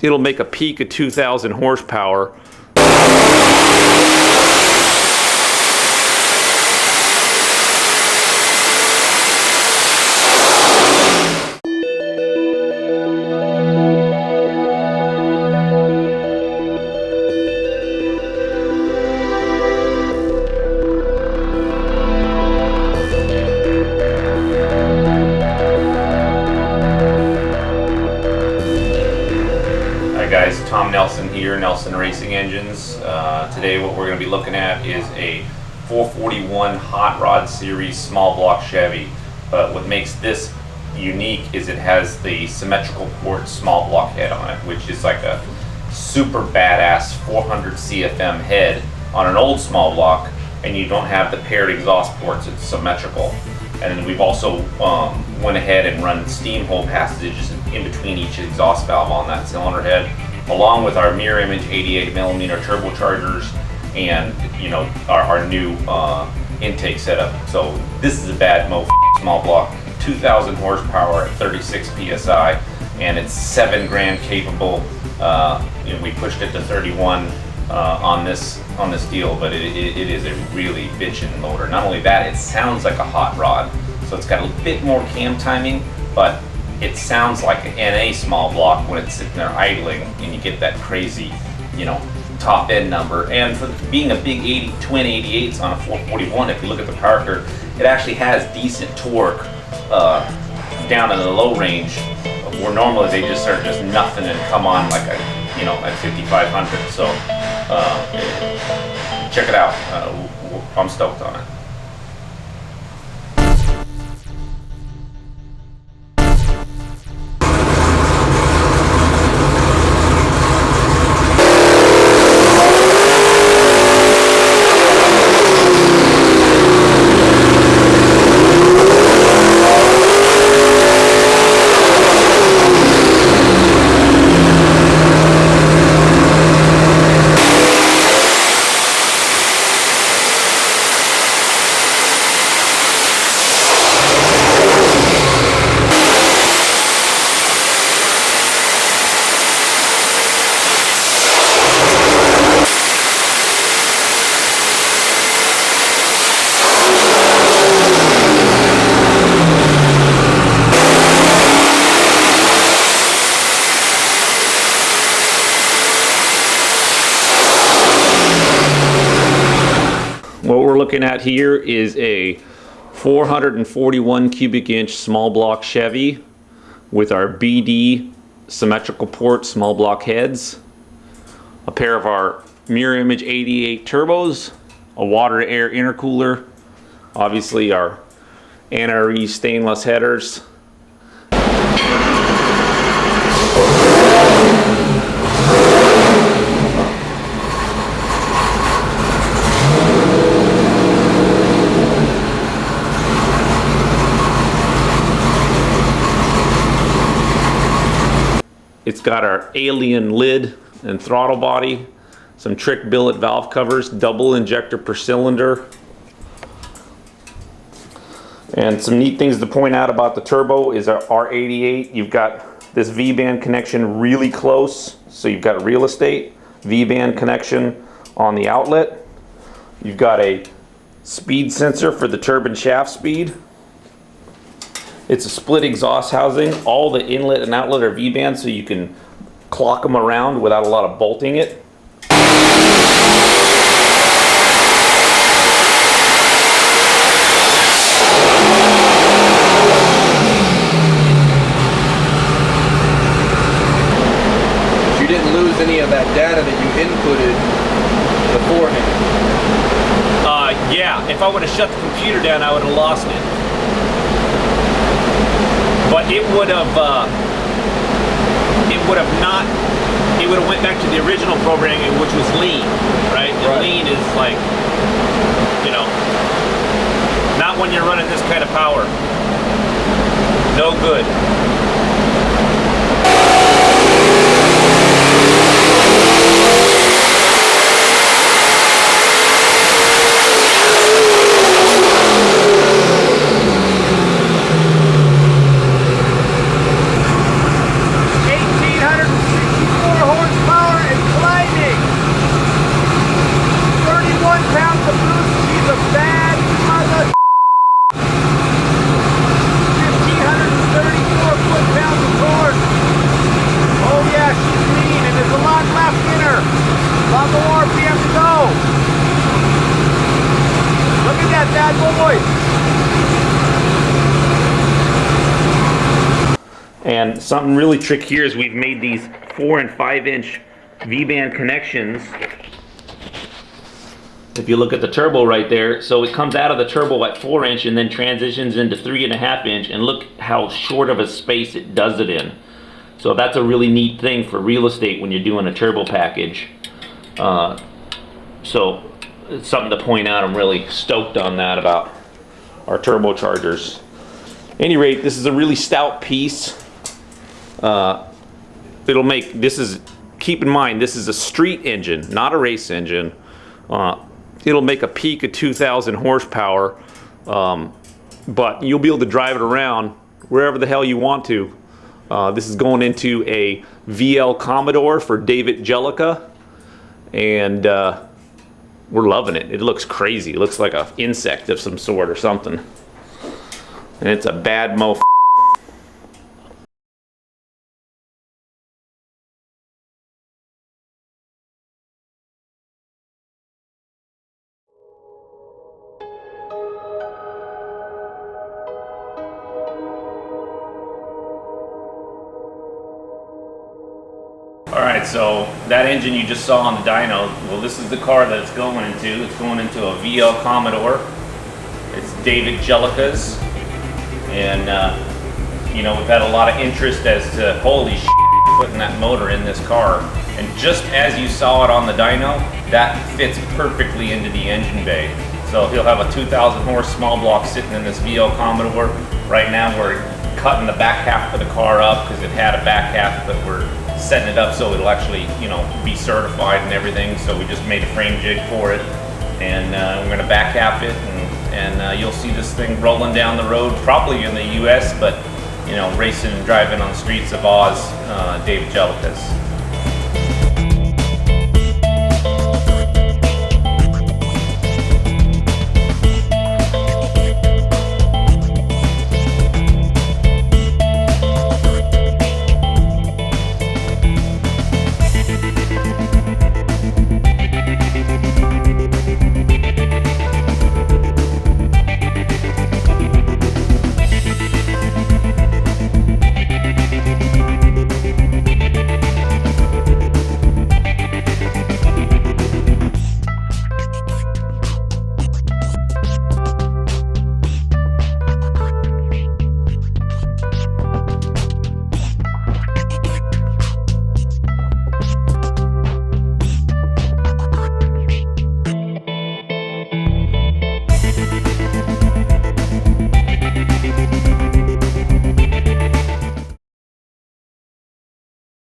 it'll make a peak of 2,000 horsepower. Guys, Tom Nelson here, Nelson Racing Engines. Today what we're going to be looking at is a 441 Hot Rod Series small block Chevy. But what makes this unique is it has the symmetrical port small block head on it, which is like a super badass 400 CFM head on an old small block, and you don't have the paired exhaust ports. It's symmetrical. And then we've also went ahead and run steam hole passages in between each exhaust valve on that cylinder head, along with our mirror image 88mm turbochargers and our new intake setup. So this is a bad small block, 2,000 horsepower at 36 psi, and it's 7 grand capable. We pushed it to 31 on this deal, but it is a really bitchin' motor. Not only that, it sounds like a hot rod, so it's got a bit more cam timing, but it sounds like an NA small block when it's sitting there idling, and you get that crazy, top end number. And for being a big twin 88s on a 441, if you look at the power curve, it actually has decent torque down in the low range, where normally they just are just nothing and come on like at 5,500. So check it out. I'm stoked on it. What we're looking at here is a 441 cubic inch small block Chevy with our BD symmetrical port small block heads, a pair of our mirror image 88 turbos, a water to air intercooler, obviously our NRE stainless headers. It's got our alien lid and throttle body, some trick billet valve covers, double injector per cylinder. And some neat things to point out about the turbo is our R88. You've got this V-band connection really close, so you've got real estate. V-band connection on the outlet. You've got a speed sensor for the turbine shaft speed. It's a split exhaust housing. All the inlet and outlet are V-band, so you can clock them around without a lot of bolting it. You didn't lose any of that data that you inputted beforehand. Yeah, if I would have shut the computer down, I would have lost it. But it would have not, it would have went back to the original programming, which was lean, right? And lean is like, not when you're running this kind of power. No good. And something really tricky here is we've made these 4 and 5 inch V-band connections. If you look at the turbo right there, so it comes out of the turbo at 4 inch and then transitions into 3.5 inch, and look how short of a space it does it in. So that's a really neat thing for real estate when you're doing a turbo package. So it's something to point out. I'm really stoked on that about our turbochargers. At any rate, this is a really stout piece. It'll make, keep in mind, this is a street engine, not a race engine. It'll make a peak of 2,000 horsepower, but you'll be able to drive it around wherever the hell you want to. This is going into a VL Commodore for David Jellica, and we're loving it. It looks crazy. It looks like an insect of some sort or something. And it's a bad mofo. Alright, so that engine you just saw on the dyno, well, this is the car that it's going into. It's going into a VL Commodore. It's David Jellica's. And, you know, we've had a lot of interest as to, holy shit, putting that motor in this car. And just as you saw it on the dyno, that fits perfectly into the engine bay. So he'll have a 2,000 horse small block sitting in this VL Commodore. Right now we're cutting the back half of the car up because it had a back half, but we're setting it up so it'll actually, you know, be certified and everything. So we just made a frame jig for it, and we're going to back half it, and you'll see this thing rolling down the road, probably in the U.S., but you know, racing and driving on the streets of Oz, David Jellica's.